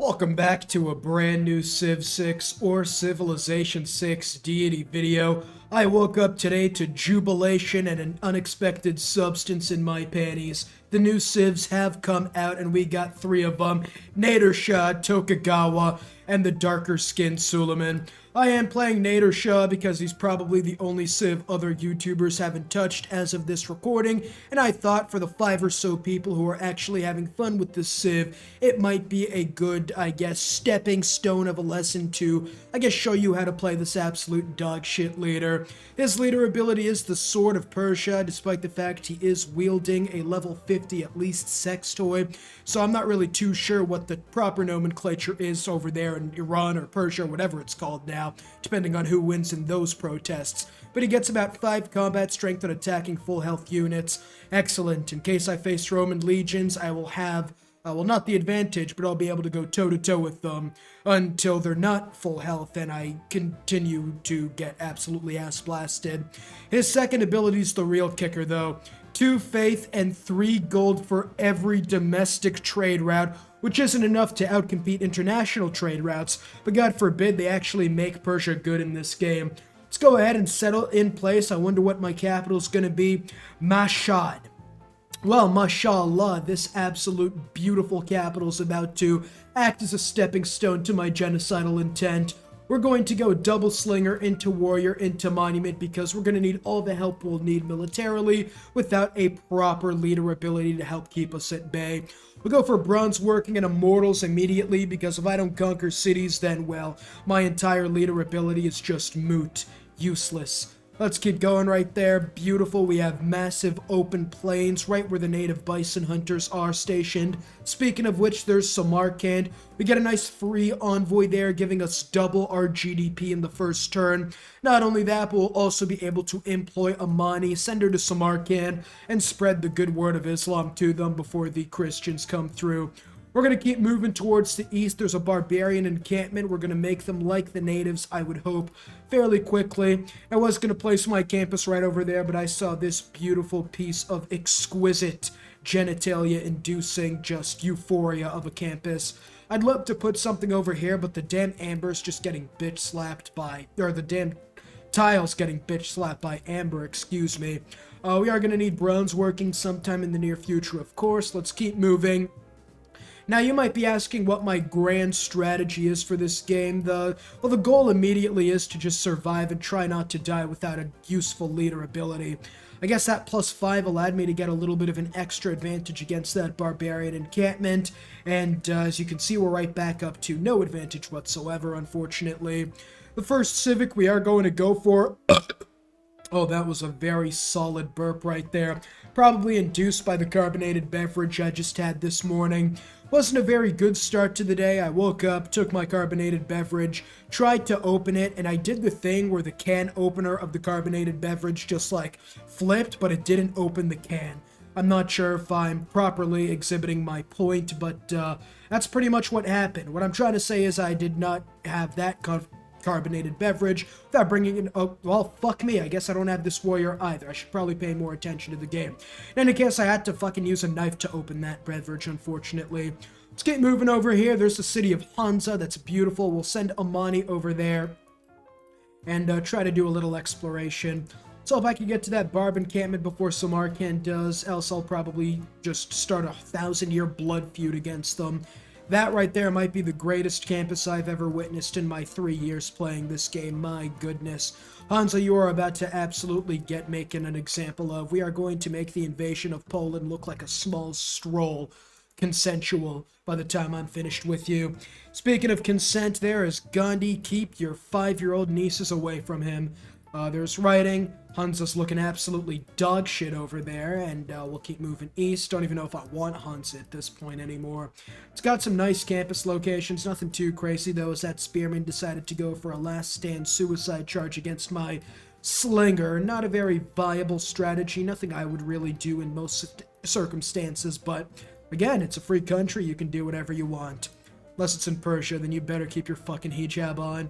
Welcome back to a brand new Civ 6 or Civilization 6 deity video. I woke up today to jubilation and an unexpected substance in my panties. The new Civs have come out and we got three of them, Nader Shah, Tokugawa, and the darker skinned Suleiman. I am playing Nader Shah because he's probably the only Civ other YouTubers haven't touched as of this recording, and I thought for the 5 or so people who are actually having fun with this Civ, it might be a good, stepping stone of a lesson to, show you how to play this absolute dogshit leader. His leader ability is the Sword of Persia, despite the fact he is wielding a level 50 at least sex toy, so I'm not really too sure what the proper nomenclature is over there in Iran or Persia or whatever it's called now, depending on who wins in those protests. But he gets about 5 combat strength and attacking full health units. Excellent. In case I face Roman legions, I will have, not the advantage, but I'll be able to go toe-to-toe with them until they're not full health and I continue to get absolutely ass-blasted. His second ability is the real kicker, though. 2 faith and 3 gold for every domestic trade route, which isn't enough to outcompete international trade routes, but God forbid they actually make Persia good in this game. Let's go ahead and settle in place. I wonder what my capital's gonna be. Mashhad. Well, mashallah, this absolute beautiful capital's about to act as a stepping stone to my genocidal intent. We're going to go double slinger into warrior into monument because we're going to need all the help we'll need militarily without a proper leader ability to help keep us at bay. We'll go for bronze working and immortals immediately because if I don't conquer cities, then, well, my entire leader ability is just moot. Useless. Let's keep going right there. Beautiful. We have massive open plains right where the native bison hunters are stationed. Speaking of which, there's Samarkand. We get a nice free envoy there, giving us double our GDP in the first turn. Not only that, but we'll also be able to employ Amani, send her to Samarkand, and spread the good word of Islam to them before the Christians come through. We're going to keep moving towards the east. There's a barbarian encampment. We're going to make them like the natives, I would hope, fairly quickly. I was going to place my campus right over there, but I saw this beautiful piece of exquisite genitalia-inducing just euphoria of a campus. I'd love to put something over here, but the damn amber's just getting bitch-slapped by, or the damn tiles getting bitch-slapped by amber, excuse me. We are going to need bronze working sometime in the near future, of course. Let's keep moving. Now, you might be asking what my grand strategy is for this game. The goal immediately is to just survive and try not to die without a useful leader ability. I guess that +5 allowed me to get a little bit of an extra advantage against that barbarian encampment, and as you can see, we're right back up to no advantage whatsoever, unfortunately. The first civic we are going to go for... Oh, that was a very solid burp right there. Probably induced by the carbonated beverage I just had this morning. Wasn't a very good start to the day. I woke up, took my carbonated beverage, tried to open it, and I did the thing where the can opener of the carbonated beverage just flipped, but it didn't open the can. I'm not sure if I'm properly exhibiting my point, but that's pretty much what happened. What I'm trying to say is I did not have that carbonated beverage without bringing in, oh, well, fuck me, I guess I don't have this warrior either. I should probably pay more attention to the game. In any case, I had to fucking use a knife to open that beverage, unfortunately. Let's get moving over here. There's the city of Hansa. That's beautiful. We'll send Amani over there and try to do a little exploration. So if I can get to that Barb encampment before Samarkand does, else I'll probably just start a 1,000-year blood feud against them. That right there might be the greatest campus I've ever witnessed in my 3 years playing this game. My goodness. Hansa, you are about to absolutely get making an example of. We are going to make the invasion of Poland look like a small stroll. Consensual by the time I'm finished with you. Speaking of consent, there is Gandhi. Keep your 5-year-old nieces away from him. There's writing. Hansa's looking absolutely dog shit over there, and we'll keep moving east. Don't even know if I want Hansa at this point anymore. It's got some nice campus locations, nothing too crazy though, as that spearman decided to go for a last stand suicide charge against my slinger. Not a very viable strategy, nothing I would really do in most circumstances, but again, it's a free country, you can do whatever you want. Unless it's in Persia, then you better keep your fucking hijab on.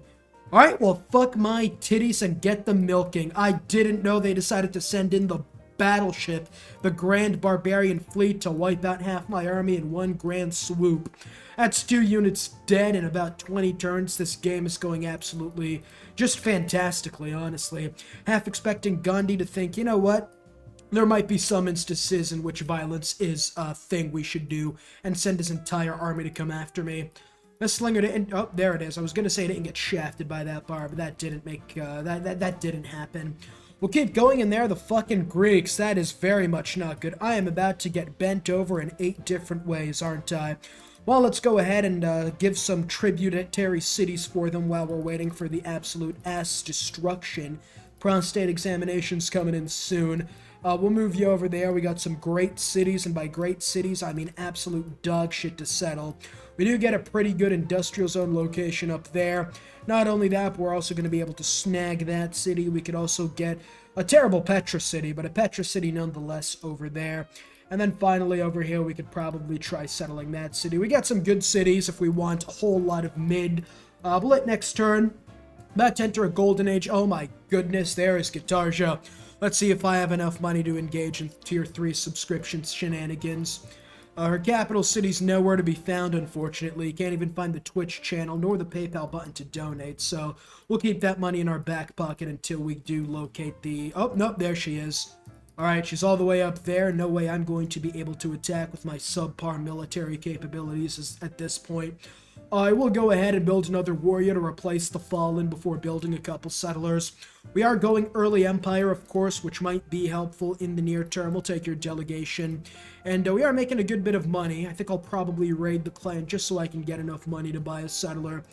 Alright, well, fuck my titties and get the milking. I didn't know they decided to send in the battleship, the Grand Barbarian Fleet, to wipe out half my army in one grand swoop. That's 2 units dead in about 20 turns. This game is going absolutely just fantastically, honestly. Half expecting Gandhi to think, you know what? There might be some instances in which violence is a thing we should do, and send his entire army to come after me. The slinger didn't. Oh, there it is. I was gonna say it didn't get shafted by that bar, but that didn't make. That didn't happen. We'll keep going in there. The fucking Greeks. That is very much not good. I am about to get bent over in 8 different ways, aren't I? Well, let's go ahead and give some tributary cities for them while we're waiting for the absolute ass destruction. Prostate examinations coming in soon. We'll move you over there. We got some great cities, and by great cities, I mean absolute dog shit to settle. We do get a pretty good industrial zone location up there. Not only that, but we're also going to be able to snag that city. We could also get a terrible Petra city, but a Petra city nonetheless over there. And then finally over here, we could probably try settling that city. We got some good cities if we want a whole lot of mid. But next turn, about to enter a golden age. Oh my goodness, there is Katarja. Let's see if I have enough money to engage in tier 3 subscription shenanigans. Her capital city's nowhere to be found, unfortunately. Can't even find the Twitch channel nor the PayPal button to donate, so we'll keep that money in our back pocket until we do locate the... Oh, nope, there she is. Alright, she's all the way up there. No way I'm going to be able to attack with my subpar military capabilities at this point. I will go ahead and build another warrior to replace the fallen before building a couple settlers. We are going early empire, of course, which might be helpful in the near term. We'll take your delegation. And we are making a good bit of money. I think I'll probably raid the clan just so I can get enough money to buy a settler.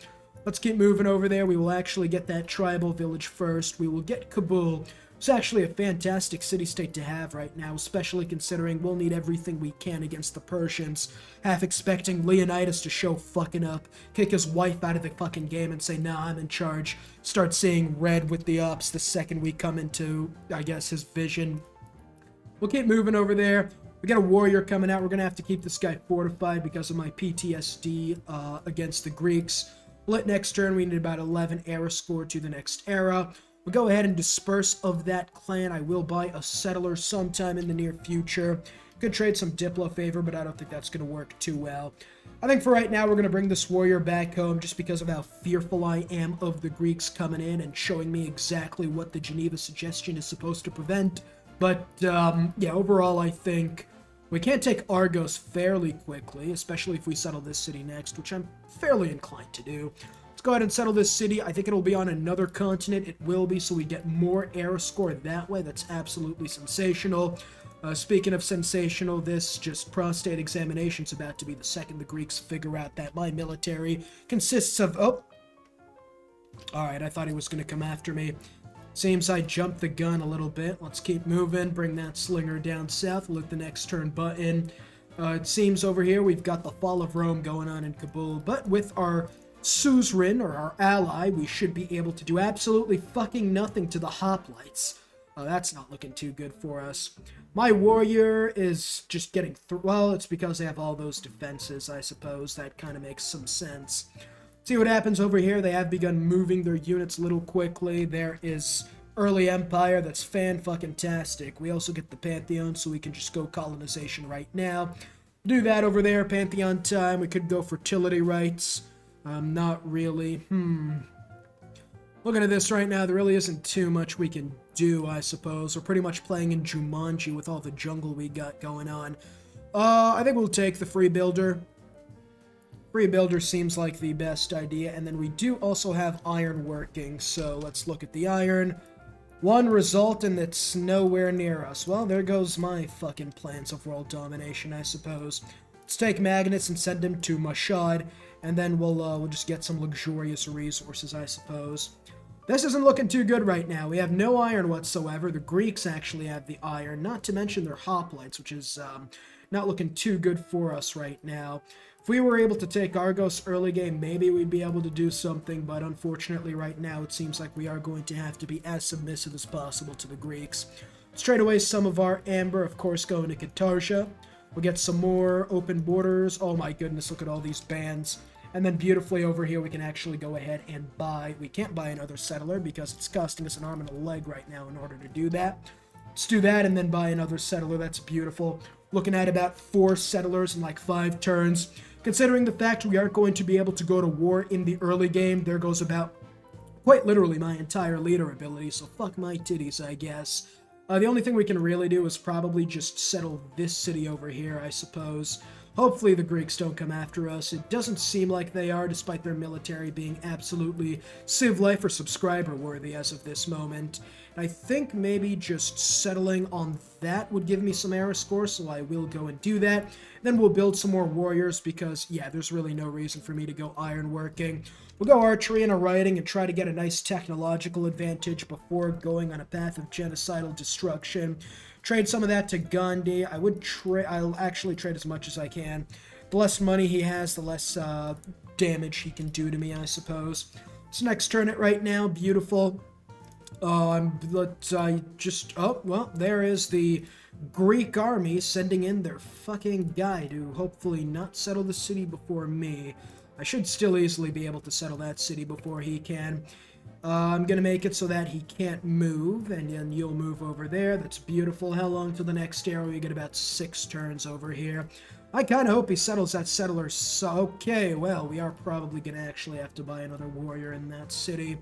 Let's keep moving over there. We will actually get that tribal village first. We will get Kabul. It's actually a fantastic city-state to have right now, especially considering we'll need everything we can against the Persians. Half expecting Leonidas to show fucking up, kick his wife out of the fucking game and say, nah, I'm in charge. Start seeing red with the ops the second we come into, I guess, his vision. We'll keep moving over there. We got a warrior coming out. We're going to have to keep this guy fortified because of my PTSD against the Greeks. Split next turn. We need about 11 era score to the next era. We'll go ahead and disperse of that clan. I will buy a settler sometime in the near future. Could trade some Diplo favor, but I don't think that's going to work too well. I think for right now, we're going to bring this warrior back home just because of how fearful I am of the Greeks coming in and showing me exactly what the Geneva suggestion is supposed to prevent. But, yeah, overall, I think we can take Argos fairly quickly, especially if we settle this city next, which I'm fairly inclined to do. Go ahead and settle this city. I think it'll be on another continent. It will be, so we get more era score that way. That's absolutely sensational. Speaking of sensational, this just prostate examination's about to be the second the Greeks figure out that my military consists of... Oh! Alright, I thought he was going to come after me. Seems I jumped the gun a little bit. Let's keep moving. Bring that slinger down south. We'll hit the next turn button. It seems over here we've got the fall of Rome going on in Kabul, but with our suzerain, or our ally, we should be able to do absolutely fucking nothing to the hoplites. That's not looking too good for us. My warrior is just getting through. Well, it's because they have all those defenses, I suppose. That kind of makes some sense. See what happens over here. They have begun moving their units a little quickly. There is early empire. That's fan-fucking-tastic. We also get the Pantheon, so we can just go colonization right now. Do that over there. Pantheon time. We could go fertility rights. Not really. Looking at this right now, there really isn't too much we can do, I suppose. We're pretty much playing in Jumanji with all the jungle we got going on. I think we'll take the free builder. Free builder seems like the best idea, and then we do also have iron working, so let's look at the iron. One result, and it's nowhere near us. Well, there goes my fucking plans of world domination, I suppose. Let's take magnets and send them to Mashhad, and then we'll just get some luxurious resources, I suppose. This isn't looking too good right now. We have no iron whatsoever. The Greeks actually have the iron, not to mention their hoplites, which is not looking too good for us right now. If we were able to take Argos early game, maybe we'd be able to do something, but unfortunately right now it seems like we are going to have to be as submissive as possible to the Greeks. Let's trade away some of our amber, of course, going to Katarsia. We'll get some more open borders. Oh my goodness, look at all these bands. And then beautifully over here, we can actually go ahead and buy... We can't buy another settler because it's costing us an arm and a leg right now in order to do that. Let's do that and then buy another settler. That's beautiful. Looking at about 4 settlers in like 5 turns. Considering the fact we aren't going to be able to go to war in the early game, there goes about quite literally my entire leader ability, so fuck my titties, I guess. The only thing we can really do is probably just settle this city over here, I suppose. Hopefully the Greeks don't come after us. It doesn't seem like they are, despite their military being absolutely Civ Life or subscriber worthy as of this moment. I think maybe just settling on that would give me some era score, so I will go and do that. Then we'll build some more warriors because, yeah, there's really no reason for me to go ironworking. We'll go archery and a writing and try to get a nice technological advantage before going on a path of genocidal destruction. Trade some of that to Gandhi. I'll actually trade as much as I can. The less money he has, the less damage he can do to me, I suppose. So next turn it right now, beautiful. Oh, well, there is the Greek army sending in their fucking guy to hopefully not settle the city before me. I should still easily be able to settle that city before he can. I'm gonna make it so that he can't move, and then you'll move over there. That's beautiful. How long till the next arrow? You get about 6 turns over here. I kind of hope he settles that settler. So, okay, well, we are probably gonna actually have to buy another warrior in that city.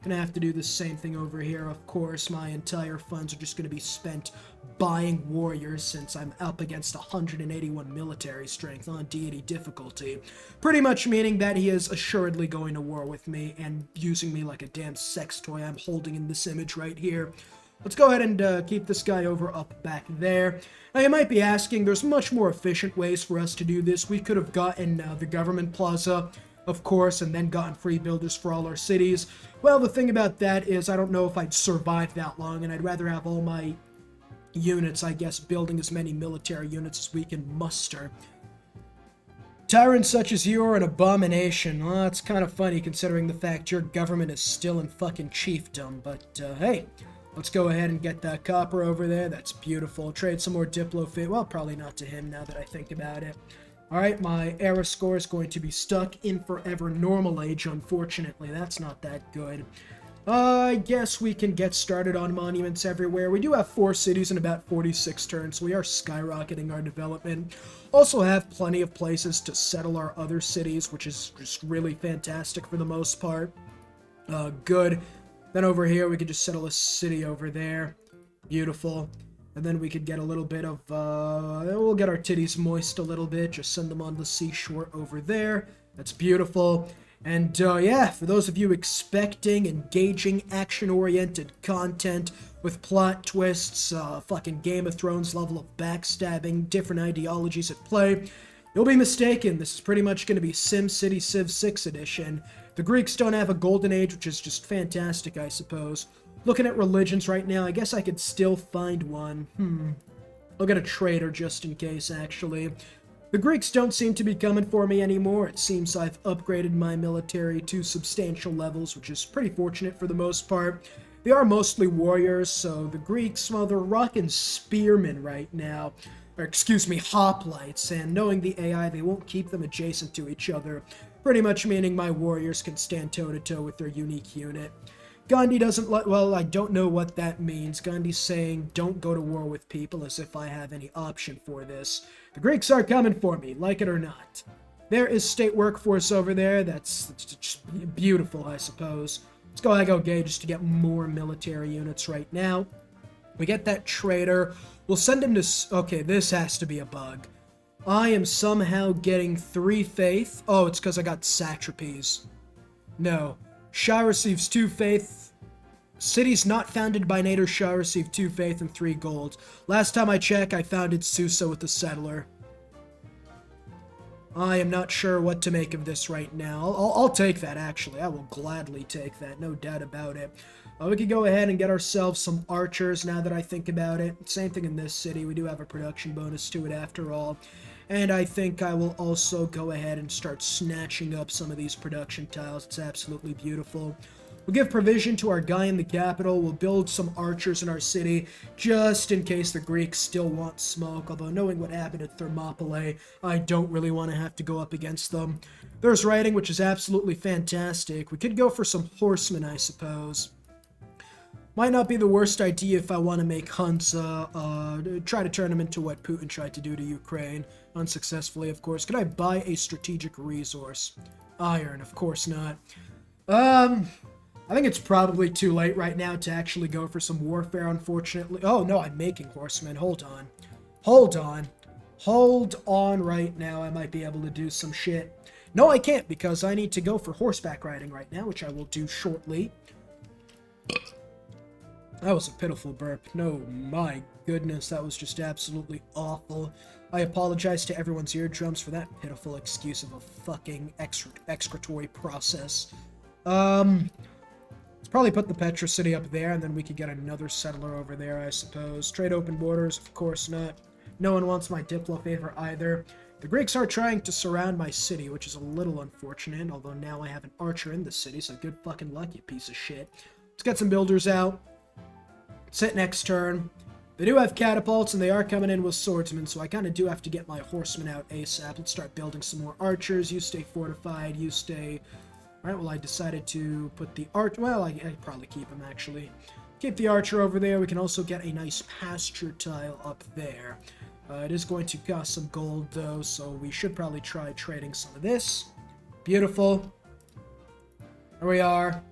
Gonna have to do the same thing over here. Of course, my entire funds are just gonna be spent buying warriors since I'm up against 181 military strength on deity difficulty. Pretty much meaning that he is assuredly going to war with me and using me like a damn sex toy I'm holding in this image right here. Let's go ahead and keep this guy up back there. Now, you might be asking, there's much more efficient ways for us to do this. We could have gotten the government plaza, of course, and then gotten free builders for all our cities. Well, the thing about that is I don't know if I'd survive that long, and I'd rather have all my units, I guess, building as many military units as we can muster. Tyrants such as you are an abomination. Well, it's kind of funny considering the fact your government is still in fucking chiefdom, but hey, let's go ahead and get that copper over there. That's beautiful. Trade some more Diplofit. Well, probably not to him now that I think about it. Alright, my era score is going to be stuck in forever normal age, unfortunately. That's not that good. I guess we can get started on monuments everywhere. We do have 4 cities in about 46 turns, so we are skyrocketing our development. Also have plenty of places to settle our other cities, which is just really fantastic for the most part. Good. Then over here, we could just settle a city over there. Beautiful. And then we could get a little bit of, we'll get our titties moist a little bit, just send them on the seashore over there. That's beautiful. And, yeah, for those of you expecting engaging, action-oriented content with plot twists, fucking Game of Thrones level of backstabbing, different ideologies at play, you'll be mistaken. This is pretty much going to be SimCity Civ 6 edition. The Greeks don't have a golden age, which is just fantastic, I suppose. Looking at religions right now, I guess I could still find one. I'll get a trader just in case, actually. The Greeks don't seem to be coming for me anymore. It seems I've upgraded my military to substantial levels, which is pretty fortunate for the most part. They are mostly warriors, so the Greeks, well, they're rocking spearmen right now. Or, excuse me, hoplites, and knowing the AI, they won't keep them adjacent to each other. Pretty much meaning my warriors can stand toe-to-toe with their unique unit. Gandhi doesn't well, I don't know what that means. Gandhi's saying, don't go to war with people, as if I have any option for this. The Greeks are coming for me, like it or not. There is state workforce over there. That's just beautiful, I suppose. Let's go ahead and go gauge just to get more military units right now. We get that trader. We'll send him to... Okay, this has to be a bug. I am somehow getting 3 faith. Oh, it's because I got satrapies. No. Shah receives 2 faith. Cities not founded by Nader Shah receive 2 faith and 3 gold. Last time I checked, I founded Susa with the settler. I am not sure what to make of this right now. I'll take that, actually. I will gladly take that, no doubt about it. We could go ahead and get ourselves some archers now that I think about it. Same thing in this city. We do have a production bonus to it after all. And I think I will also go ahead and start snatching up some of these production tiles. It's absolutely beautiful. We'll give provision to our guy in the capital. We'll build some archers in our city, just in case the Greeks still want smoke. Although knowing what happened at Thermopylae, I don't really want to have to go up against them. There's writing, which is absolutely fantastic. We could go for some horsemen, I suppose. Might not be the worst idea if I want to make Hansa, try to turn him into what Putin tried to do to Ukraine. Unsuccessfully, of course. Could I buy a strategic resource? Iron, of course not. I think it's probably too late right now to actually go for some warfare, unfortunately. Oh, no, I'm making horsemen. Hold on. Hold on. Hold on right now. I might be able to do some shit. No, I can't, because I need to go for horseback riding right now, which I will do shortly. That was a pitiful burp. No, my goodness, that was just absolutely awful. I apologize to everyone's eardrums for that pitiful excuse of a fucking excretory process. Let's probably put the Petra city up there, and then we could get another settler over there, I suppose. Trade open borders, of course not. No one wants my Diplo favor either. The Greeks are trying to surround my city, which is a little unfortunate, although now I have an archer in the city, so good fucking luck, you piece of shit. Let's get some builders out. Sit next turn. They do have catapults, and they are coming in with swordsmen, so I kind of do have to get my horsemen out ASAP. Let's start building some more archers. You stay fortified, you stay... Alright, well, I decided to put the archer... Well, I'd probably keep him, actually. Keep the archer over there. We can also get a nice pasture tile up there. It is going to cost some gold, though, so we should probably try trading some of this. Beautiful. There we are.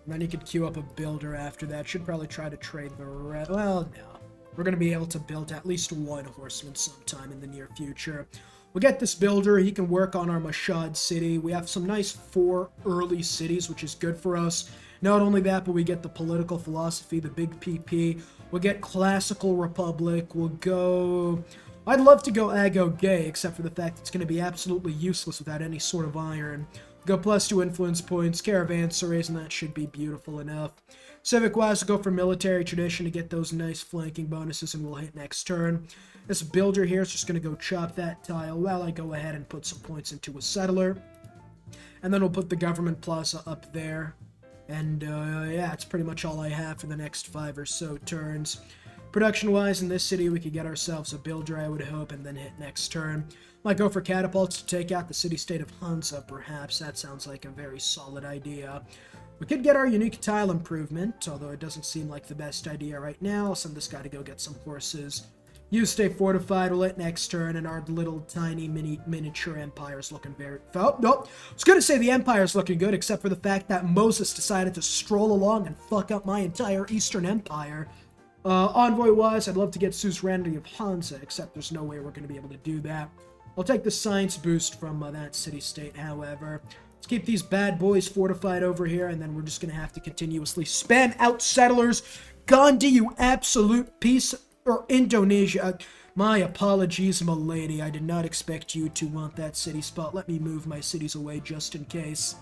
And then you could queue up a builder after that. Should probably try to trade the rest. Well, no. We're going to be able to build at least one horseman sometime in the near future. We'll get this builder. He can work on our Mashhad city. We have some nice 4 early cities, which is good for us. Not only that, but we get the political philosophy, the big PP. We'll get classical republic. We'll go... I'd love to go Ago-Gay, except for the fact it's going to be absolutely useless without any sort of iron. Go +2 influence points, caravanserais, and that should be beautiful enough. Civic-wise, we'll go for military tradition to get those nice flanking bonuses, and we'll hit next turn. This builder here is just going to go chop that tile while I go ahead and put some points into a settler. And then we'll put the government plaza up there. And, yeah, that's pretty much all I have for the next 5 or so turns. Production-wise, in this city, we could get ourselves a builder, I would hope, and then hit next turn. Might go for catapults to take out the city-state of Hansa, perhaps. That sounds like a very solid idea. We could get our unique tile improvement, although it doesn't seem like the best idea right now. I'll send this guy to go get some horses. You stay fortified, we'll hit next turn, and our little tiny miniature empire's looking very... Oh, nope. I was going to say the empire's looking good, except for the fact that Moses decided to stroll along and fuck up my entire Eastern Empire. Envoy-wise, I'd love to get suzerainty of Hansa, except there's no way we're going to be able to do that. I'll take the science boost from that city-state, however. Let's keep these bad boys fortified over here, and then we're just going to have to continuously spam out settlers. Gandhi, you absolute piece... Or Indonesia. My apologies, milady. I did not expect you to want that city spot. Let me move my cities away just in case.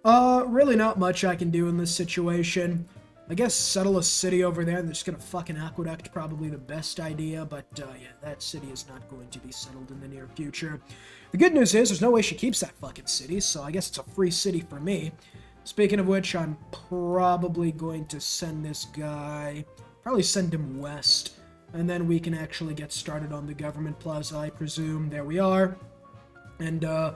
Really not much I can do in this situation. I guess settle a city over there and they're just gonna fucking aqueduct, probably the best idea, but yeah, that city is not going to be settled in the near future. The good news is there's no way she keeps that fucking city, so I guess it's a free city for me. Speaking of which, I'm probably going to send this guy... Probably send him west, and then we can actually get started on the government plaza, I presume. There we are. And, I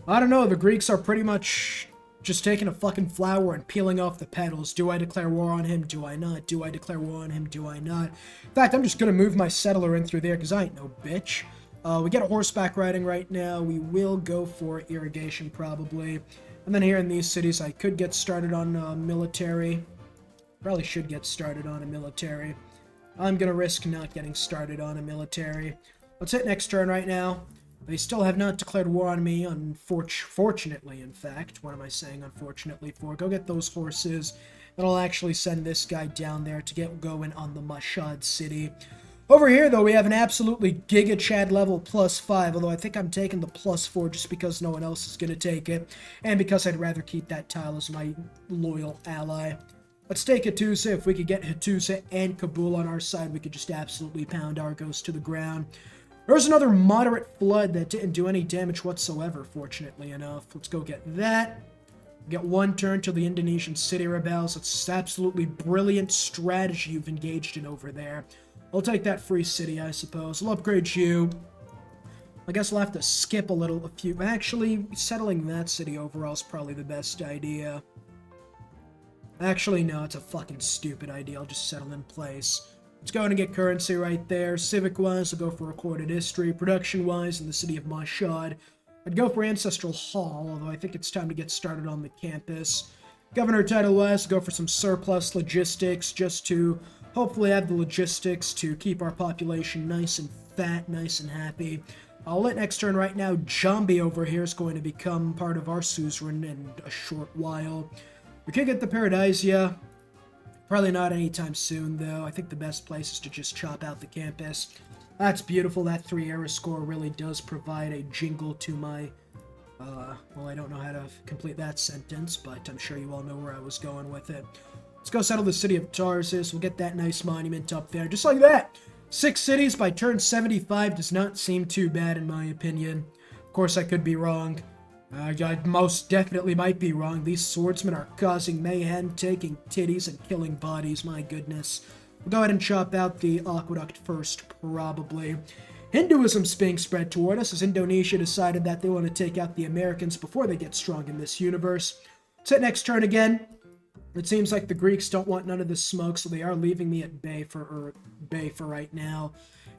don't know, the Greeks are pretty much just taking a fucking flower and peeling off the petals. Do I declare war on him? Do I not? Do I declare war on him? Do I not? In fact, I'm just gonna move my settler in through there, because I ain't no bitch. We get a horseback riding right now. We will go for irrigation, probably. And then here in these cities, I could get started on military. Probably should get started on a military. I'm gonna risk not getting started on a military. Let's hit next turn right now. They still have not declared war on me, fortunately, in fact. What am I saying unfortunately for? Go get those horses. Then I'll actually send this guy down there to get going on the Mashhad city. Over here, though, we have an absolutely Giga Chad level +5, although I think I'm taking the +4 just because no one else is gonna take it, and because I'd rather keep that tile as my loyal ally. Let's take Hattusa. If we could get Hattusa and Kabul on our side, we could just absolutely pound Argos to the ground. There was another moderate flood that didn't do any damage whatsoever, fortunately enough. Let's go get that. Get 1 turn till the Indonesian city rebels. It's absolutely brilliant strategy you've engaged in over there. I'll take that free city, I suppose. I'll upgrade you. I guess we'll have to skip a few. Actually, settling that city overall is probably the best idea. Actually, no, it's a fucking stupid idea. I'll just settle in place. Let's go ahead and get currency right there. Civic-wise, I'll go for recorded history. Production-wise, in the city of Mashhad, I'd go for Ancestral Hall, although I think it's time to get started on the campus. Governor title-wise, go for some surplus logistics, just to hopefully have the logistics to keep our population nice and fat, nice and happy. I'll let next turn right now. Jambi over here is going to become part of our suzerain in a short while. We could get the Paradisia. Probably not anytime soon, though. I think the best place is to just chop out the campus. That's beautiful. That 3 era score really does provide a jingle to my... well, I don't know how to complete that sentence, but I'm sure you all know where I was going with it. Let's go settle the city of Tarsus. We'll get that nice monument up there, just like that. 6 cities by turn 75 does not seem too bad, in my opinion. Of course, I could be wrong. I most definitely might be wrong. These swordsmen are causing mayhem, taking titties, and killing bodies. My goodness. We'll go ahead and chop out the aqueduct first, probably. Hinduism's being spread toward us as Indonesia decided that they want to take out the Americans before they get strong in this universe. Let's hit next turn again. It seems like the Greeks don't want none of this smoke, so they are leaving me at bay for right now.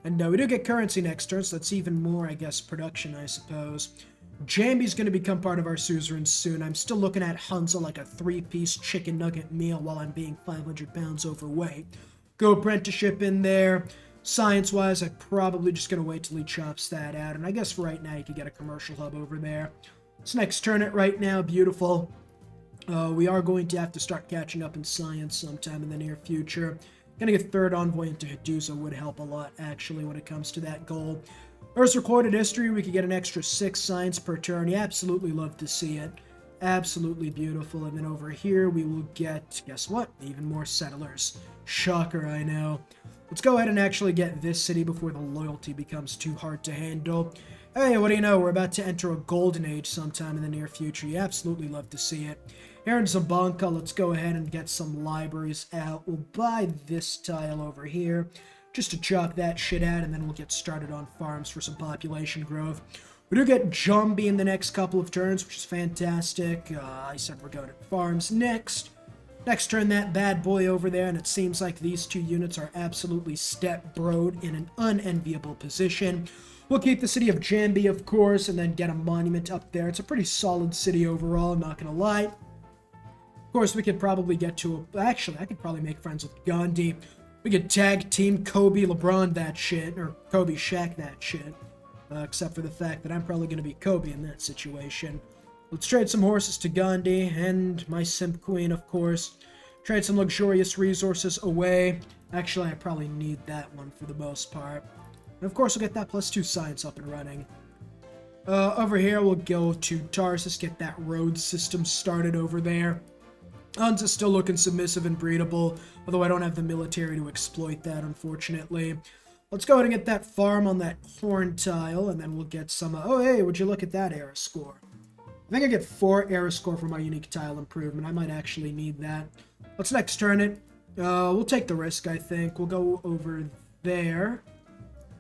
And we do get currency next turn, so that's even more, I guess, production, I suppose. Jambi's going to become part of our suzerain soon. I'm still looking at Hunza like a 3-piece chicken nugget meal while I'm being 500 pounds overweight. Go apprenticeship in there. Science-wise, I'm probably just going to wait till he chops that out. And I guess for right now, you could get a commercial hub over there. Let's next turn it right now. Beautiful. We are going to have to start catching up in science sometime in the near future. Getting a 3rd envoy into Haduza would help a lot, actually, when it comes to that goal. Earth's recorded history, we could get an extra 6 science per turn. You absolutely love to see it. Absolutely beautiful. And then over here, we will get, guess what? Even more settlers. Shocker, I know. Let's go ahead and actually get this city before the loyalty becomes too hard to handle. Hey, what do you know? We're about to enter a golden age sometime in the near future. You absolutely love to see it. Here in Zambanka, let's go ahead and get some libraries out. We'll buy this tile over here, just to chop that shit out, and then we'll get started on farms for some population growth. We do get Jambi in the next couple of turns, which is fantastic. I said we're going to farms next. Next turn, that bad boy over there, and it seems like these 2 units are absolutely step-broed in an unenviable position. We'll keep the city of Jambi, of course, and then get a monument up there. It's a pretty solid city overall, I'm not going to lie. Of course, we could probably get to a... Actually, I could probably make friends with Gandhi. We could tag team Kobe LeBron that shit, or Kobe Shaq that shit. Except for the fact that I'm probably going to be Kobe in that situation. Let's trade some horses to Gandhi, and my simp queen, of course. Trade some luxurious resources away. Actually, I probably need that one for the most part. And of course, we'll get that +2 science up and running. Over here, we'll go to Tarsus, get that road system started over there. Hunza's still looking submissive and breedable, although I don't have the military to exploit that, unfortunately. Let's go ahead and get that farm on that horn tile, and then we'll get some... oh, hey, would you look at that era score? I think I get 4 era score for my unique tile improvement. I might actually need that. Let's next turn it. We'll take the risk, I think. We'll go over there.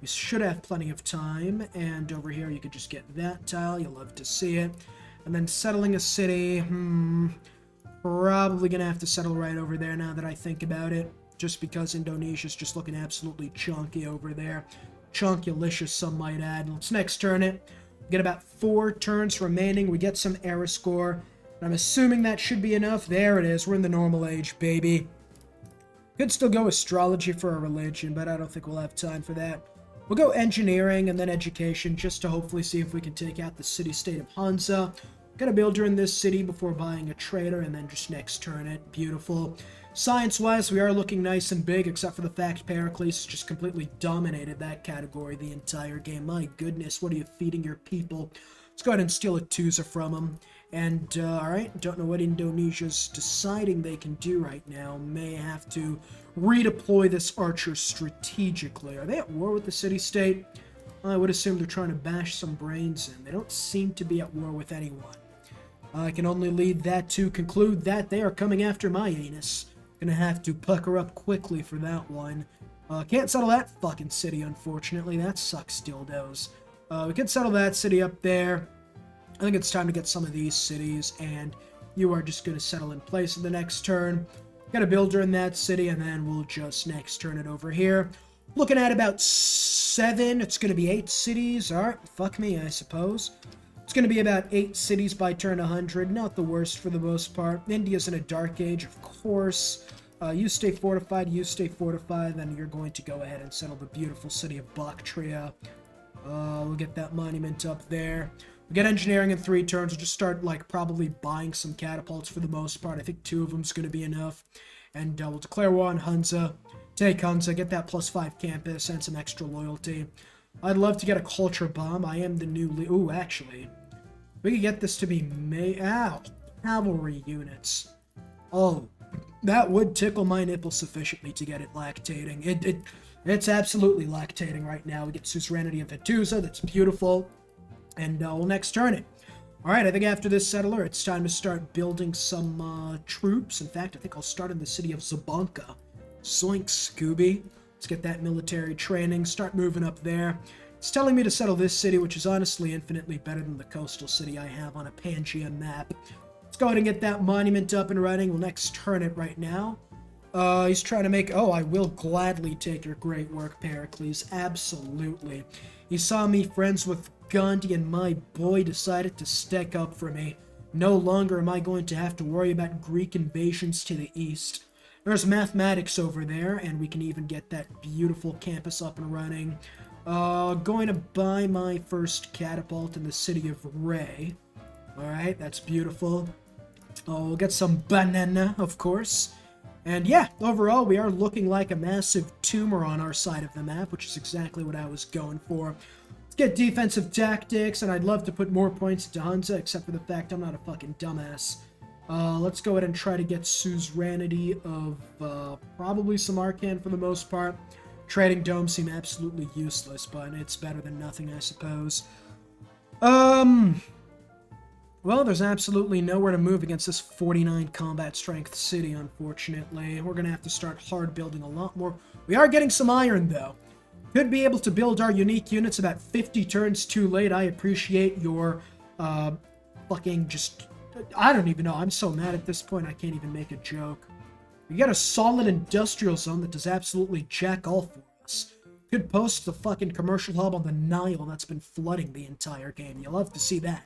We should have plenty of time. And over here, you could just get that tile. You'll love to see it. And then settling a city. Probably going to have to settle right over there now that I think about it. Just because Indonesia's just looking absolutely chunky over there. Chunkulicious, some might add. Let's next turn it. We get about 4 turns remaining. We get some era score. I'm assuming that should be enough. There it is. We're in the normal age, baby. Could still go astrology for a religion, but I don't think we'll have time for that. We'll go engineering and then education, just to hopefully see if we can take out the city-state of Hunza. Got a builder in this city before buying a trader, and then just next turn it. Beautiful. Science-wise, we are looking nice and big, except for the fact Pericles just completely dominated that category the entire game. My goodness, what are you feeding your people? Let's go ahead and steal a Tusa from him. And, alright, don't know what Indonesia's deciding they can do right now. May have to redeploy this archer strategically. Are they at war with the city-state? I would assume they're trying to bash some brains in. They don't seem to be at war with anyone. I can only lead that to conclude that they are coming after my anus. Gonna have to pucker up quickly for that one. Can't settle that fucking city, unfortunately. That sucks, dildos. We could settle that city up there. I think it's time to get some of these cities and You are just going to settle in place in the next turn. Got a builder in that city, and then we'll just next turn it over here. Looking at about 7. It's going to be 8 cities. All right, fuck me, I suppose. It's going to be about 8 cities by turn 100. Not the worst for the most part. India's in a dark age, of course. You stay fortified, then you're going to go ahead and settle the beautiful city of Bactria. We'll get that monument up there. We'll get engineering in 3 turns. We'll just start, like, probably buying some catapults for the most part. I think 2 of them's going to be enough. And we'll declare war on Hunza. Take Hunza, get that +5 campus, and some extra loyalty. I'd love to get a culture bomb. I am the new ooh, actually. We could get this to be cavalry units. Oh, that would tickle my nipple sufficiently to get it lactating. It's absolutely lactating right now. We get suzerainty of Hattusa. That's beautiful. And we'll next turn it. Alright, I think after this settler, it's time to start building some troops. In fact, I think I'll start in the city of Zabanka. Zoink, Scooby. Let's get that military training. Start moving up there. It's telling me to settle this city, which is honestly infinitely better than the coastal city I have on a Pangaea map. Let's go ahead and get that monument up and running. We'll next turn it right now. He's trying to make... Oh, I will gladly take your great work, Pericles. Absolutely. He saw me friends with Gandhi, and my boy decided to stick up for me. No longer am I going to have to worry about Greek invasions to the east. There's mathematics over there, and we can even get that beautiful campus up and running. Going to buy my first catapult in the city of Ray. Alright, that's beautiful. We'll get some banana, of course. And yeah, overall, we are looking like a massive tumor on our side of the map, which is exactly what I was going for. Let's get defensive tactics, and I'd love to put more points into Hunza, except for the fact I'm not a fucking dumbass. Let's go ahead and try to get suzerainty of probably some Arcan for the most part. Trading domes seem absolutely useless, but it's better than nothing, I suppose. Well, there's absolutely nowhere to move against this 49 combat strength city, unfortunately. We're going to have to start hard building a lot more. We are getting some iron, though. Could be able to build our unique units about 50 turns too late. I appreciate your fucking just... I don't even know. I'm so mad at this point, I can't even make a joke. We got a solid industrial zone that does absolutely jack all for us. Could post the fucking commercial hub on the Nile that's been flooding the entire game. You'll love to see that.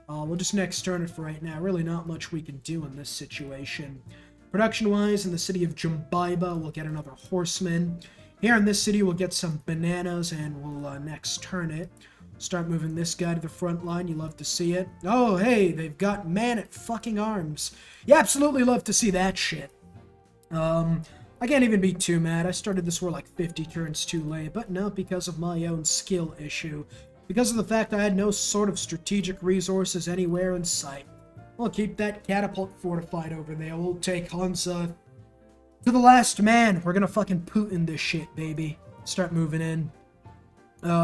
We'll just next turn it for right now. Really not much we can do in this situation. Production-wise, in the city of Jumbiba, we'll get another horseman. Here in this city, we'll get some bananas, and we'll next turn it. Start moving this guy to the front line. You love to see it. Oh, hey, they've got man-at-fucking-arms. You absolutely love to see that shit. I can't even be too mad. I started this war like 50 turns too late, but not because of my own skill issue. Because of the fact I had no sort of strategic resources anywhere in sight. We'll keep that catapult fortified over there. We'll take Hunza to the last man. We're gonna fucking Putin this shit, baby. Start moving in.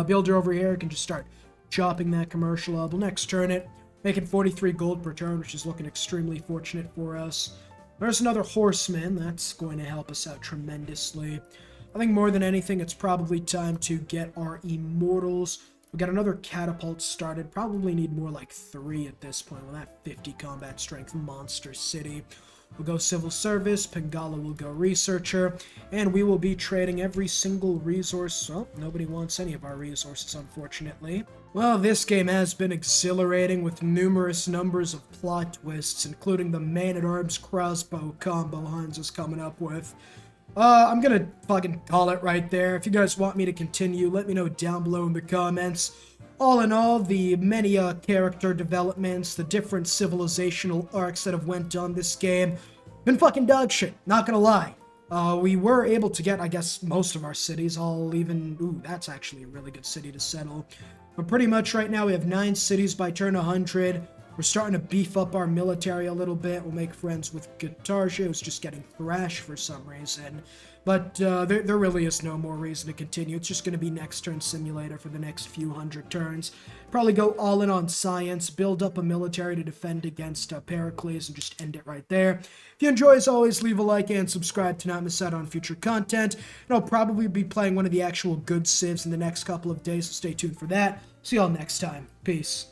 Builder over here can just start chopping that commercial up. We'll next turn it, making 43 gold per turn, which is looking extremely fortunate for us. There's another horseman. That's going to help us out tremendously. I think more than anything, it's probably time to get our immortals. We got another catapult started. Probably need more like 3 at this point. Well, that 50 combat strength monster city. We'll go civil service. Pingala will go researcher. And we will be trading every single resource. Oh, nobody wants any of our resources, unfortunately. Well, this game has been exhilarating with numerous numbers of plot twists, including the man-at-arms crossbow combo Hans is coming up with. I'm gonna fucking call it right there. If you guys want me to continue, let me know down below in the comments. All in all, the many character developments, the different civilizational arcs that have went on this game, been fucking dog shit, not gonna lie. We were able to get, I guess, most of our cities, ooh, that's actually a really good city to settle. But pretty much right now we have 9 cities by turn 100. We're starting to beef up our military a little bit. We'll make friends with Qatarja, who's just getting thrashed for some reason. But there really is no more reason to continue. It's just going to be next turn simulator for the next few hundred turns. Probably go all in on science, build up a military to defend against Pericles, and just end it right there. If you enjoy, as always, leave a like and subscribe to not miss out on future content. And I'll probably be playing one of the actual good civs in the next couple of days, so stay tuned for that. See y'all next time. Peace.